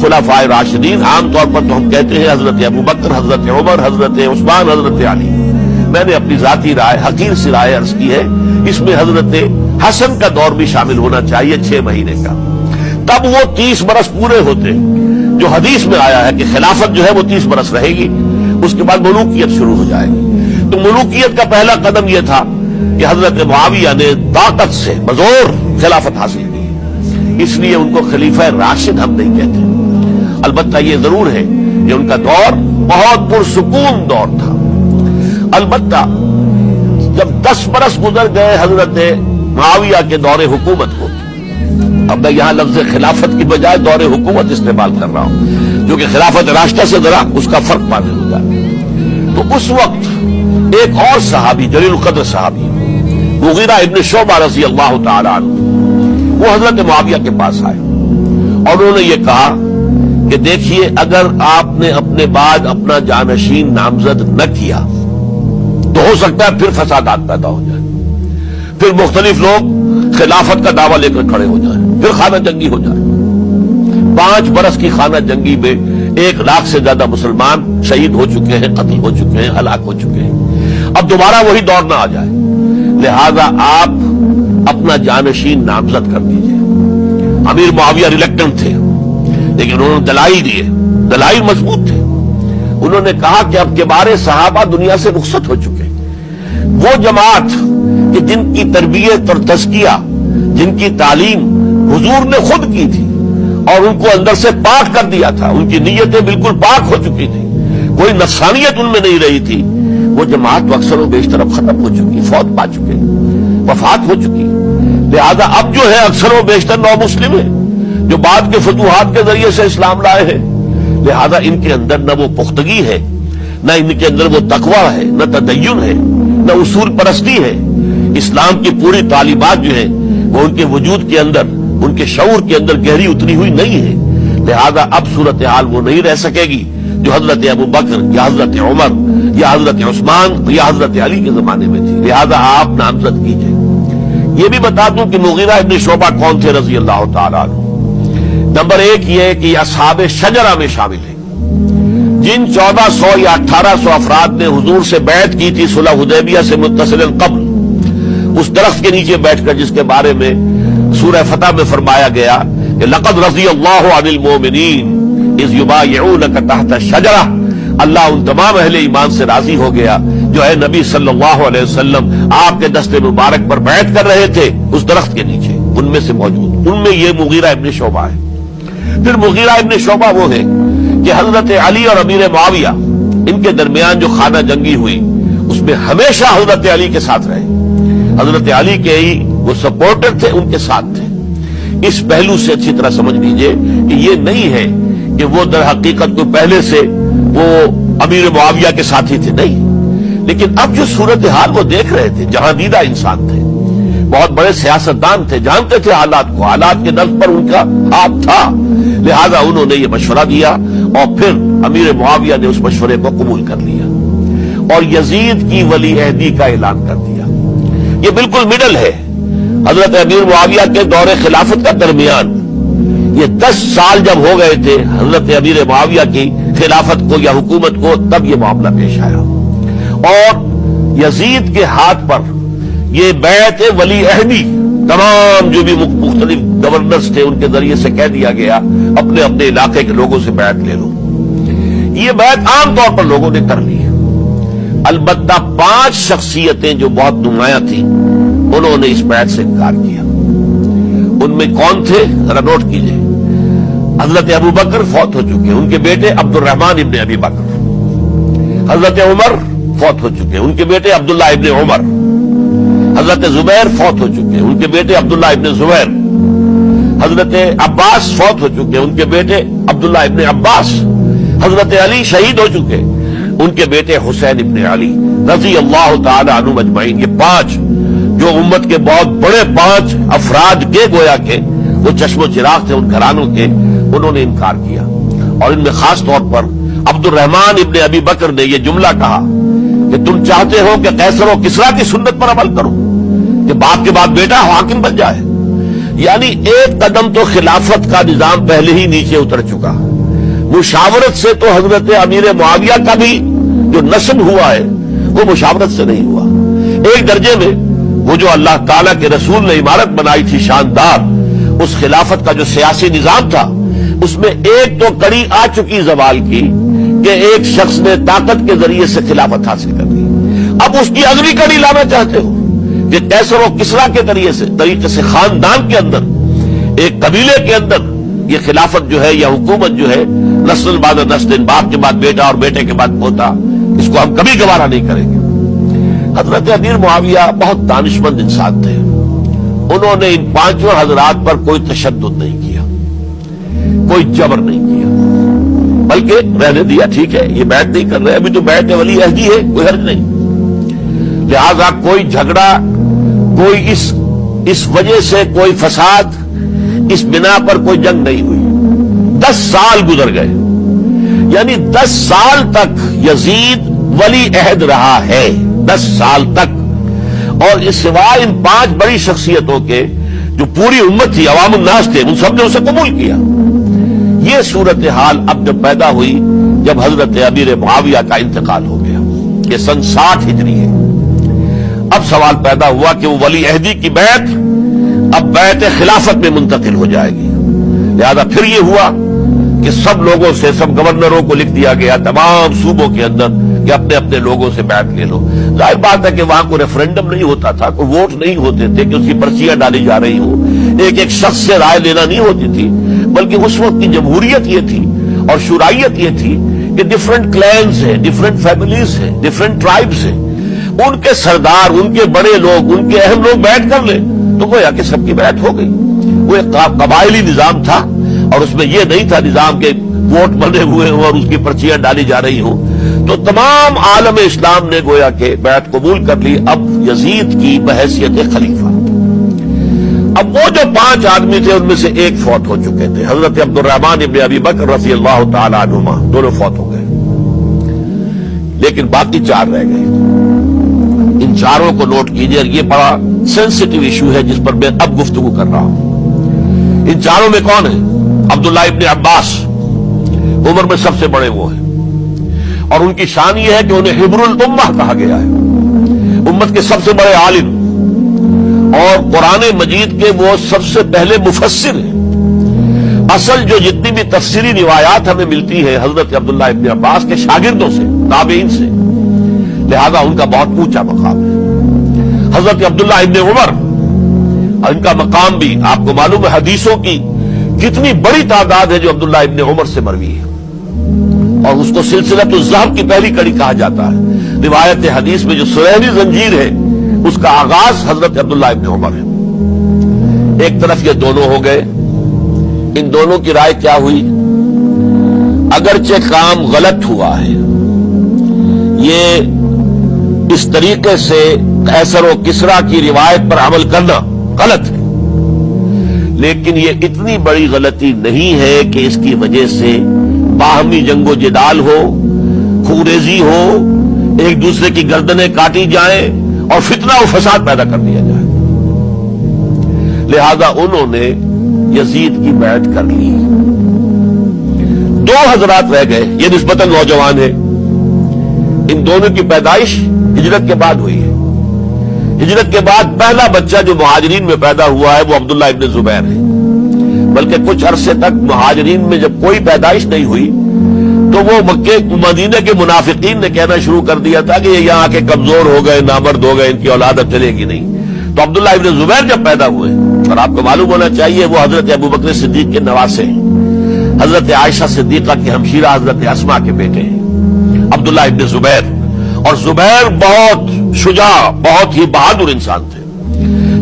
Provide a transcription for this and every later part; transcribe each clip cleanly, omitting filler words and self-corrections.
خلفائے راشدین، عام طور پر تو ہم کہتے ہیں حضرت ابوبکر، حضرت عمر، حضرت عثمان، حضرت علی. میں نے اپنی ذاتی رائے، حقیر سی رائے عرض کی ہے، اس میں حضرت حسن کا دور بھی شامل ہونا چاہیے 6 مہینے کا. تب وہ 30 برس پورے ہوتے جو حدیث میں آیا ہے کہ خلافت جو ہے وہ 30 برس رہے گی، اس کے بعد ملوکیت شروع ہو جائے گی. تو ملوکیت کا پہلا قدم یہ تھا کہ حضرت معاویہ نے طاقت سے بزور خلافت حاصل کی، اس لیے ان کو خلیفہ راشد ہم نہیں کہتے. البتہ یہ ضرور ہے کہ ان کا دور بہت پرسکون دور تھا. البتہ جب 10 برس گزر گئے حضرت معاویہ کے دور حکومت کو، اب میں یہاں لفظ خلافت کی بجائے دور حکومت استعمال کر رہا ہوں، جو کہ خلافت راشدہ سے ذرا اس کا فرق معلوم ہوگا. تو اس وقت ایک اور صحابی، جلیل القدر صحابی مغیرہ ابن شعبہ رضی اللہ تعالی عنہ، وہ حضرت معاویہ کے پاس آئے اور انہوں نے یہ کہا کہ دیکھیے، اگر آپ نے اپنے بعد اپنا جانشین نامزد نہ کیا تو ہو سکتا ہے پھر فسادات پیدا ہو جائیں، پھر مختلف لوگ خلافت کا دعویٰ لے کر کھڑے ہو جائیں، پھر خانہ جنگی ہو جائے. 5 برس کی خانہ جنگی میں 1 لاکھ سے زیادہ مسلمان شہید ہو چکے ہیں، قتل ہو چکے ہیں، ہلاک ہو چکے ہیں. اب دوبارہ وہی دور نہ آ جائے، لہذا آپ اپنا جانشین نامزد کر دیجئے. امیر معاویہ ریلیکٹنٹ تھے، لیکن انہوں نے دلائل دیے، دلائل مضبوط تھے. انہوں نے کہا کہ اب کبار صحابہ دنیا سے رخصت ہو چکے، وہ جماعت کہ جن کی تربیت اور تزکیہ، جن کی تعلیم حضور نے خود کی تھی اور ان کو اندر سے پاک کر دیا تھا، ان کی نیتیں بالکل پاک ہو چکی تھی، کوئی نفسانیت ان میں نہیں رہی تھی، وہ جماعت تو اکثر و بیشتر اب ختم ہو چکی، فوت پا چکے، وفات ہو چکی. لہذا اب جو ہے اکثر و بیشتر نو مسلم ہیں جو بعد کے فتوحات کے ذریعے سے اسلام لائے ہیں. لہذا ان کے اندر نہ وہ پختگی ہے، نہ ان کے اندر وہ تقویٰ ہے، نہ تدین ہے، نہ اصول پرستی ہے. اسلام کی پوری تعلیمات جو ہیں وہ ان کے وجود کے اندر، ان کے شعور کے اندر گہری اتری ہوئی نہیں ہے. لہذا اب صورتحال وہ نہیں رہ سکے گی جو حضرت ابوبکر یا حضرت عمر یا حضرت عثمان یا حضرت علی کے زمانے میں تھی. لہذا آپ نامزد کیجئے. یہ بھی بتا دوں کہ مغیرہ ابن شعبہ کون تھے رضی اللہ تعالیٰ عنہ. نمبر 1 یہ ہے کہ یہ اصحاب شجرہ میں شامل ہیں، جن 1400 یا 1800 افراد نے حضور سے بیعت کی تھی صلح حدیبیہ سے متصل قبل، اس درخت کے نیچے بیٹھ کر جس کے بارے میں سورہ فتح میں فرمایا گیا کہ لقد رضی اللہ عن المؤمنین اذ یبایعونک تحت الشجرہ. اللہ ان تمام اہل ایمان سے راضی ہو گیا جو ہے نبی صلی اللہ علیہ وسلم آپ کے دست مبارک پر بیعت کر رہے تھے اس درخت کے نیچے، ان میں سے موجود، ان میں یہ مغیرہ ابن شعبہ ہے. پھر مغیرہ ابن شعبہ وہ ہے کہ حضرت علی اور امیر معاویہ ان کے درمیان جو خانہ جنگی ہوئی اس میں ہمیشہ حضرت علی کے ساتھ رہے، حضرت علی کے ہی وہ سپورٹر تھے، ان کے ساتھ تھے. اس پہلو سے اچھی طرح سمجھ لیجئے کہ یہ نہیں ہے کہ وہ در حقیقت کو پہلے سے وہ امیر معاویہ کے ساتھی تھے، نہیں. لیکن اب جو صورتحال وہ دیکھ رہے تھے، جہاں دیدہ انسان تھے، بہت بڑے سیاستدان تھے، جانتے تھے حالات کو، حالات کے نظر پر ان کا ہاتھ تھا. لہذا انہوں نے یہ مشورہ دیا اور پھر امیر معاویہ نے اس مشورے کو قبول کر لیا اور یزید کی ولی عہدی کا اعلان کر دیا. یہ بالکل مڈل ہے حضرت امیر معاویہ کے دور خلافت کا درمیان. یہ 10 سال جب ہو گئے تھے حضرت امیر معاویہ کی خلافت کو یا حکومت کو، تب یہ معاملہ پیش آیا اور یزید کے ہاتھ پر یہ بیعت ولی عہدی تمام جو بھی مختلف گورنرز تھے ان کے ذریعے سے کہہ دیا گیا اپنے اپنے علاقے کے لوگوں سے بیعت لے لو. یہ بیعت عام طور پر لوگوں نے کر لی ہے. البتہ 5 شخصیتیں جو بہت نمایاں تھیں انہوں نے اس بیعت سے انکار کیا. ان میں کون تھے ذرا نوٹ کیجئے. حضرت ابوبکر فوت ہو چکے، ان کے بیٹے عبد الرحمن ابن ابی بکر. حضرت عمر فوت ہو چکے، ان کے بیٹے عبداللہ ابن عمر. حضرت زبیر فوت ہو چکے، ان کے بیٹے عبداللہ ابن زبیر. حضرت عباس فوت ہو چکے، ان کے بیٹے عبداللہ ابن عباس. حضرت علی شہید ہو چکے، ان کے بیٹے حسین ابن علی رضی اللہ تعالی عنہم اجمعین. یہ 5 جو امت کے بہت بڑے 5 افراد کے گویا کے وہ چشم و چراغ تھے ان گھرانوں کے، انہوں نے انکار کیا. اور ان میں خاص طور پر عبد الرحمن ابن ابی بکر نے یہ جملہ کہا کہ تم چاہتے ہو کہ قیصر و کسریٰ کی سنت پر عمل کرو کہ باپ کے بعد بیٹا حاکم بن جائے. یعنی ایک قدم تو خلافت کا نظام پہلے ہی نیچے اتر چکا. مشاورت سے تو حضرت امیر معاویہ کا بھی جو نسب ہوا ہے وہ مشاورت سے نہیں ہوا. ایک درجے میں وہ جو اللہ تعالیٰ کے رسول نے عمارت بنائی تھی شاندار، اس خلافت کا جو سیاسی نظام تھا، اس میں ایک تو کڑی آ چکی زوال کی کہ ایک شخص نے طاقت کے ذریعے سے خلافت حاصل کر لی. اب اس کی اگلی کڑی لانا چاہتے ہو کہ کیسر و کسرا کے طریقے سے خاندان کے اندر، ایک قبیلے کے اندر یہ خلافت جو ہے یا حکومت جو ہے نسل بعد نسل، باپ کے بعد بیٹا اور بیٹے کے بعد پوتا، اس کو ہم کبھی گوارا نہیں کریں گے. حضرت امیر معاویہ بہت دانشمند انسان تھے. انہوں نے ان پانچوں حضرات پر کوئی تشدد نہیں کیا، کوئی جبر نہیں کیا، بلکہ رہنے دیا. ٹھیک ہے، یہ بیعت نہیں کر رہے، ابھی تو بیعت ولی عہدی ہے، کوئی حرج نہیں. لہذا کوئی جھگڑا، کوئی اس وجہ سے کوئی فساد، اس بنا پر کوئی جنگ نہیں ہوئی. 10 سال گزر گئے، یعنی 10 سال تک یزید ولی عہد رہا ہے. 10 سال تک. اور اس سوائے ان 5 بڑی شخصیتوں کے جو پوری امت تھی، عوام الناس تھے، ان سب نے اسے قبول کیا. یہ صورتحال اب جب پیدا ہوئی جب حضرت امیر معاویہ کا انتقال ہو گیا، یہ سن 60 ہجری ہے. اب سوال پیدا ہوا کہ وہ ولی عہدی کی بیعت اب بیعت خلافت میں منتقل ہو جائے گی. لہذا پھر یہ ہوا کہ سب لوگوں سے، سب گورنروں کو لکھ دیا گیا تمام صوبوں کے اندر کہ اپنے اپنے لوگوں سے بیعت لے لو. ظاہر بات ہے کہ وہاں کوئی ریفرنڈم نہیں ہوتا تھا، کوئی ووٹ نہیں ہوتے تھے کہ اس کی پرچیاں ڈالی جا رہی ہوں، ایک شخص سے رائے لینا نہیں ہوتی تھی، بلکہ اس وقت کی جمہوریت یہ تھی اور شورائیت یہ تھی کہ ڈفرنٹ کلینز ہیں، ڈفرنٹ فیملیز ہیں، ڈفرنٹ ٹرائبز ہیں، ان کے سردار، ان کے بڑے لوگ، ان کے اہم لوگ بیعت کر لیں تو گویا کہ سب کی بیعت ہو گئی. وہ ایک قبائلی نظام تھا اور اس میں یہ نہیں تھا نظام کے ووٹ بنے ہوئے ہوں اور اس کی پرچیاں ڈالی جا رہی ہوں. تو تمام عالم اسلام نے گویا کہ بیعت قبول کر لی اب یزید کی بحیثیت خلیفہ. اب وہ جو 5 آدمی تھے ان میں سے ایک فوت ہو چکے تھے، حضرت عبد الرحمن ابن ابی بکر رضی اللہ تعالی عنہما، دونوں فوت ہو گئے، لیکن باقی 4 رہ گئے. ان 4 کو نوٹ کیجئے، یہ بڑا سینسٹیو ایشو ہے جس پر میں اب گفتگو کر رہا ہوں. ان 4 میں کون ہے؟ عبداللہ ابن عباس، عمر میں سب سے بڑے وہ ہیں، اور ان کی شان یہ ہے کہ انہیں حبر الامہ کہا گیا ہے، امت کے سب سے بڑے عالم، اور قرآن مجید کے وہ سب سے پہلے مفسر ہیں. اصل جو جتنی بھی تفسیری روایات ہمیں ملتی ہیں حضرت عبداللہ ابن عباس کے شاگردوں سے، تابعین سے، لہذا ان کا بہت اونچا مقام ہے. حضرت عبداللہ ابن عمر، ان کا مقام بھی آپ کو معلوم ہے، حدیثوں کی کتنی بڑی تعداد ہے جو عبداللہ ابن عمر سے مروی ہے، اور اس کو سلسلۃ الذہب کی پہلی کڑی کہا جاتا ہے. روایت حدیث میں جو سنہری زنجیر ہے اس کا آغاز حضرت عبداللہ ابن عمر ہے. ایک طرف یہ دونوں ہو گئے، ان دونوں کی رائے کیا ہوئی؟ اگرچہ کام غلط ہوا ہے، یہ اس طریقے سے قیصر و کسریٰ کی روایت پر عمل کرنا غلط ہے، لیکن یہ اتنی بڑی غلطی نہیں ہے کہ اس کی وجہ سے باہمی جنگ و جدال ہو، خوریزی ہو، ایک دوسرے کی گردنیں کاٹی جائیں اور فتنہ و فساد پیدا کر دیا جائے. لہذا انہوں نے یزید کی بیعت کر لی. 2 حضرات رہ گئے، یہ نسبتاً نوجوان ہیں. ان دونوں کی پیدائش ہجرت کے بعد ہوئی ہے. ہجرت کے بعد پہلا بچہ جو مہاجرین میں پیدا ہوا ہے وہ عبداللہ ابن زبیر ہے. بلکہ کچھ عرصے تک مہاجرین میں جب کوئی پیدائش نہیں ہوئی تو وہ مکے مدینے کے منافقین نے کہنا شروع کر دیا تھا کہ یہ یہاں کے کمزور ہو گئے، نامرد ہو گئے، ان کی اولاد اب چلے گی نہیں. تو عبداللہ ابن زبیر جب پیدا ہوئے، اور آپ کو معلوم ہونا چاہیے وہ حضرت ابوبکر صدیق کے نواسے ہیں، حضرت عائشہ صدیقہ کی ہمشیرہ حضرت اسماء کے بیٹے ہیں عبداللہ ابن زبیر. اور زبیر بہت شجاع، بہت ہی بہادر انسان تھے.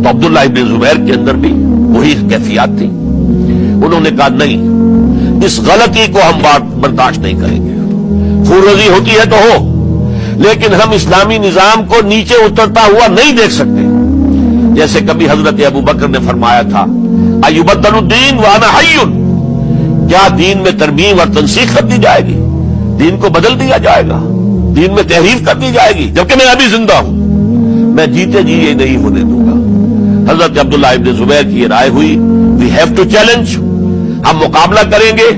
تو عبداللہ ابن زبیر کے اندر بھی وہی کیفیات تھی. انہوں نے کہا نہیں، اس غلطی کو ہم برداشت نہیں کریں گے. خورزی ہوتی ہے تو ہو، لیکن ہم اسلامی نظام کو نیچے اترتا ہوا نہیں دیکھ سکتے. جیسے کبھی حضرت ابوبکر نے فرمایا تھا ایبدل الدین وانا حی، کیا دین میں ترمیم اور تنسیخ کر دی جائے گی؟ دین کو بدل دیا جائے گا، دین میں تحریف کر دی جائے گی، جبکہ میں ابھی زندہ ہوں، میں جیتے جی یہ نہیں ہونے دوں گا. حضرت عبداللہ ابن زبیر کی یہ رائے ہوئی، وی ہیو ٹو چیلنج، ہم مقابلہ کریں گے.